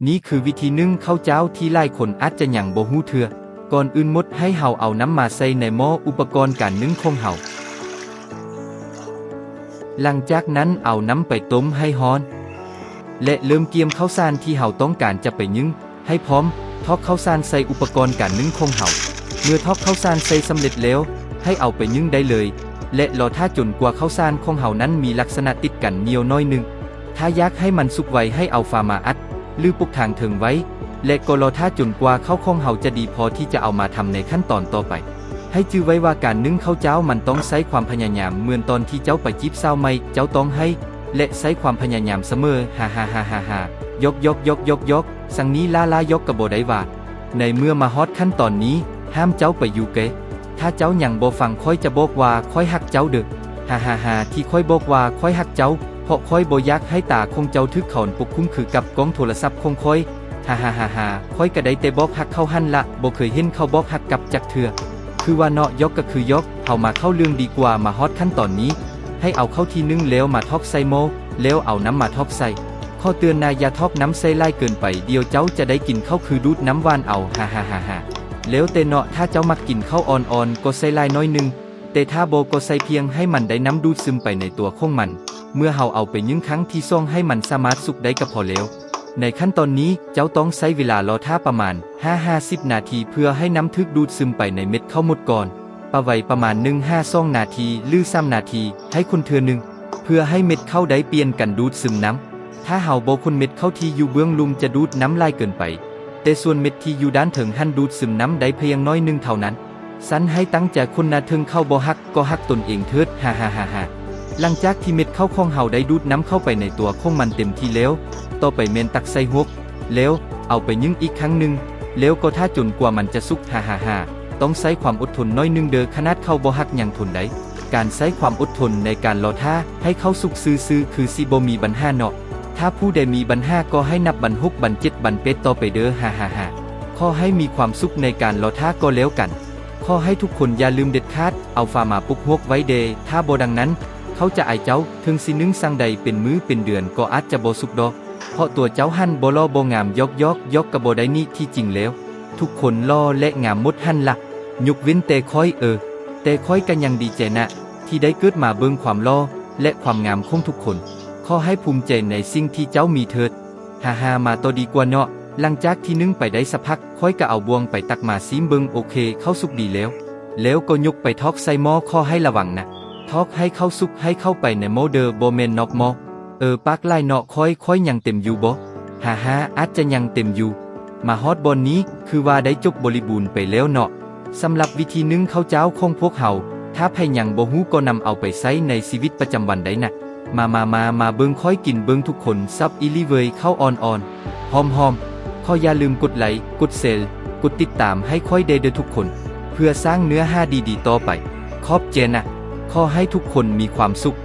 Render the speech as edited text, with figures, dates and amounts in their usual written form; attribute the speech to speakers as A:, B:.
A: นี่คือวิธีนึ่งข้าวเจ้าที่หลายคนอาจจะยังบ่ฮู้เทื่อก่อนอื่นหมดให้เฮาเอาน้ำมาใส่ในหม้ออุปกรณ์การนึ่งของเฮาหลังจากนั้นเอาน้ำไปต้มให้ร้อนและเริ่มเกียมข้าวสารที่เฮาต้องการจะไปนึ่งให้พร้อมทอกข้าวสารใส่อุปกรณ์การนึ่งของเฮาเมื่อทอกข้าวสารใส่สำเร็จแล้วให้เอาไปนึ่งได้เลยและรอท่าจนกว่าข้าวสารของเฮานั้นมีลักษณะติดกันเหนียวน้อยนึงถ้าอยากให้มันสุกไวให้เอาฝามาอัดหรือปุกทางถึงไว้และก็รอท่าจนกว่าข้าวของเฮาจะดีพอที่จะเอามาทำในขั้นตอนต่อไปให้จื้อไว้ว่าการนึ่งข้าวเจ้ามันต้องใช้ความพยายามเหมือนตอนที่เจ้าไปจีบสาวใหม่เจ้าต้องให้และใช้ความพยายามเสมอยกสังนี้ล่ายกกระโบได้ว่าในเมื่อมาฮอดขั้นตอนนี้ห้ามเจ้าไปอยู่เกะถ้าเจ้ายังบ่ฟังค่อยจะบอกว่าค่อยฮักเจ้าเด้อที่ค่อยบอกว่าค่อยฮักเจ้าเพราะค่อยบ่อยากให้ตาคงเจ้าทึกเขาปกคุ้มคือกับกล้องโทรศัพท์คงค่อยค่อยก็ได้แต่บอกฮักเข้าหั่นละบ่เคยเห็นเขาบอกฮักกับจักเทื่อคือว่าเนาะยกก็คือยกเฮามาเข้าเรื่องดีกว่ามาฮอดขั้นตอนนี้ให้เอาเข้าที่นึ่งแล้วมาทอกใส่หม้อแล้วเอาน้ำมาทอกใส่ข้อเตือนนายอย่าทอกน้ำใส่ไล่เกินไปเดียวเจ้าจะได้กินข้าวคือดูดน้ำหวานเอาแล้วแต่เนาะถ้าเจ้ามักกินข้าวอ่อนๆก็ใส่ไล่น้อยนึงแต่ถ้าโบก็ใส่เพียงให้มันได้น้ำดูดซึมไปในตัวของมันเมื่อเฮาเอาไปนึ่งครั้งที่2ให้มันสามารถสุกได้ก็พอแล้วในขั้นตอนนี้เจ้าต้องใช้เวลารอท่าประมาณ50 นาทีเพื่อให้น้ำทึกดูดซึมไปในเม็ดข้าวหมดก่อนปะไว้ประมาณ1-2 นาทีหรือ3 นาทีให้คนเทื่อนึงเพื่อให้เม็ดข้าวได้เปลี่ยนกันดูดซึมน้ำถ้าเฮาบ่คนเม็ดข้าวที่อยู่เบื้องลุ่มจะดูดน้ำลายเกินไปแต่ส่วนเม็ดที่อยู่ด้านถึงหั่นดูดซึมน้ำได้เพียงน้อยนึงเท่านั้นสันให้ตั้งใจคนนาถึงเข้าบ่ฮักก็ฮักตนเองเถิดหลังจากที่เม็ดข้าวของเฮาได้ดูดน้ำเข้าไปในตัวของมันเต็มที่แล้วต่อไปเมนตักใส่ฮวกแล้วเอาไปนึ่งอีกครั้งหนึ่งแล้วก็ท่าจนกว่ามันจะสุกต้องใช้ความอดทนน้อยนึงเด้อขนาดเข้าบ่ฮักยังทนได้การใช้ความอดทนในการรอท่าให้เข้าสุกซื่อๆคือสิบ่มีปัญหาเนาะถ้าผู้ใดมีปัญหาก็ให้นับบัน6 บัน 7 บันเป็ดต่อไปเด้อขอให้มีความสุขในการรอท่าก็แล้วกันขอให้ทุกคนอย่าลืมเด็ดขาดเอาฝามาปุกฮวกไว้เดถ้าบ่ดังนั้นเขาจะอายเจ้าถึงสินึ่งสั่งใดเป็นมื้อเป็นเดือนก็อาจจะบ่สุกดอกเพราะตัวเจ้าหั่นบ่ล่อบ่งามยกกะบ่ได้นี่ที่จริงแล้วทุกคนล่อและงามหมดหั่นละยกเว้นแต่ค่อยแต่ค่อยกันยังดีใจนะที่ได้เกิดมาเบิ่งความล่อและความงามของทุกคนขอให้ภูมิใจในสิ่งที่เจ้ามีเถิดมาต่อดีกว่าเนาะหลังจากที่นึ่งไปได้สักพักค่อยก็เอาบวงไปตักมาซีมเบิ่งโอเคเข้าสุกดีแล้วก็ยกไปทอกใส่หม้อขอให้ระวังนะทอกให้เข้าสุกให้เข้าไปในหม้อเดอบ่แม่นนอกหม้อปากไล่เนาะค่อยยังเต็มอยู่บ่อาจจะยังเต็มอยู่มาฮอดบอนนี้คือว่าได้จบบริบูรณ์ไปแล้วเนาะสำหรับวิธีนึ่งข้าวเจ้าของพวกเฮาถ้าไผยังบ่ฮู้ก็นำเอาไปใช้ในชีวิตประจำวันได้นะมาเบิ่งค่อยกินเบิ่งทุกคนซับอีลีเวยเข้าอ่อนๆหอมขออย่าลืมกดไลค์กดแชร์กดติดตามให้ค่อยได้เด้อทุกคนเพื่อสร้างเนื้อหาดีๆต่อไปขอบใจนะขอให้ทุกคนมีความสุข